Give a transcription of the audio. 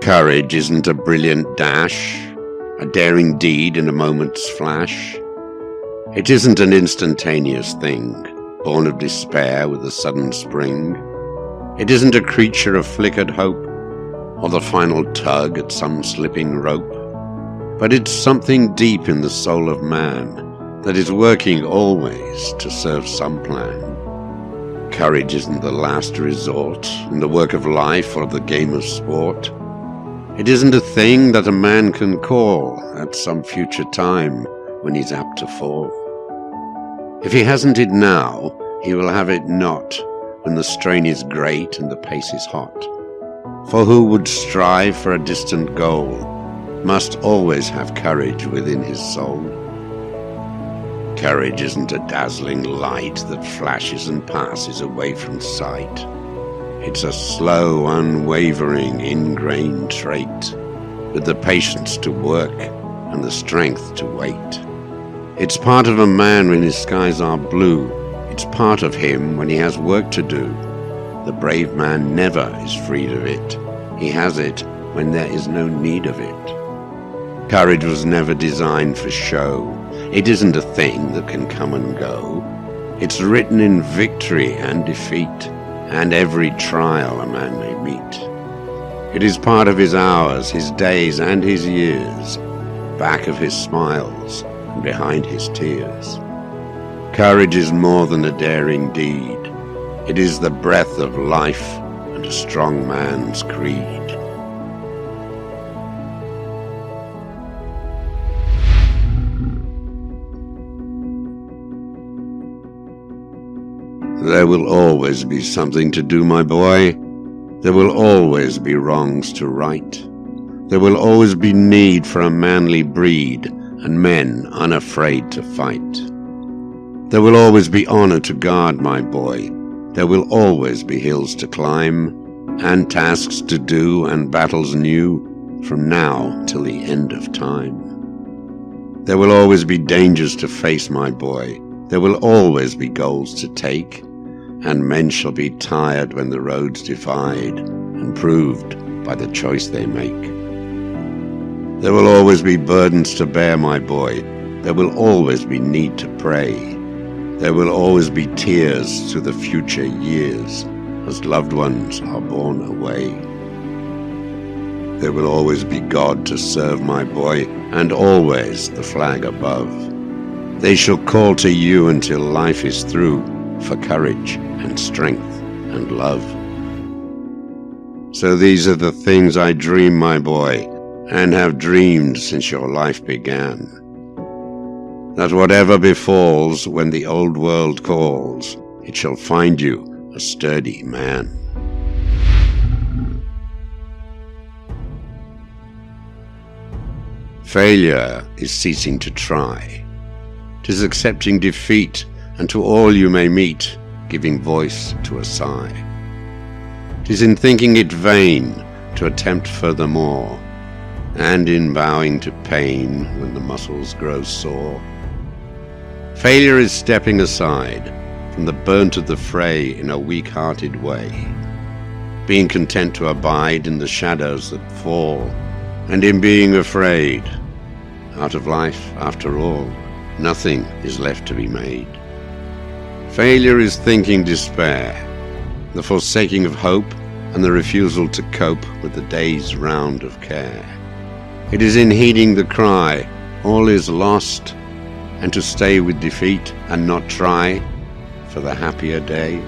Courage isn't a brilliant dash, a daring deed in a moment's flash. It isn't an instantaneous thing, born of despair with a sudden spring. It isn't a creature of flickered hope, or the final tug at some slipping rope. But it's something deep in the soul of man that is working always to serve some plan. Courage isn't the last resort in the work of life or the game of sport. It isn't a thing that a man can call at some future time when he's apt to fall. If he hasn't it now, he will have it not when the strain is great and the pace is hot. For who would strive for a distant goal must always have courage within his soul. Courage isn't a dazzling light that flashes and passes away from sight. It's a slow, unwavering, ingrained trait, with the patience to work and the strength to wait. It's part of a man when his skies are blue. It's part of him when he has work to do. The brave man never is freed of it. He has it when there is no need of it. Courage was never designed for show. It isn't a thing that can come and go. It's written in victory and defeat, and every trial a man may meet. It is part of his hours, his days, and his years, back of his smiles and behind his tears. Courage is more than a daring deed. It is the breath of life and a strong man's creed. There will always be something to do, my boy. There will always be wrongs to right. There will always be need for a manly breed and men unafraid to fight. There will always be honor to guard, my boy. There will always be hills to climb, and tasks to do, and battles new, from now till the end of time. There will always be dangers to face, my boy. There will always be goals to take, and men shall be tired when the roads divide, and proved by the choice they make. There will always be burdens to bear, my boy. There will always be need to pray. There will always be tears through the future years as loved ones are borne away. There will always be God to serve, my boy, and always the flag above. They shall call to you until life is through for courage and strength and love. So these are the things I dream, my boy, and have dreamed since your life began. That whatever befalls when the old world calls, it shall find you a sturdy man. Failure is ceasing to try. 'Tis accepting defeat, and to all you may meet, giving voice to a sigh. 'Tis in thinking it vain to attempt furthermore, and in bowing to pain when the muscles grow sore. Failure is stepping aside from the burnt of the fray in a weak-hearted way, being content to abide in the shadows that fall, and in being afraid. Out of life, after all, nothing is left to be made. Failure is thinking despair, the forsaking of hope, and the refusal to cope with the day's round of care. It is in heeding the cry, all is lost, and to stay with defeat and not try for the happier day.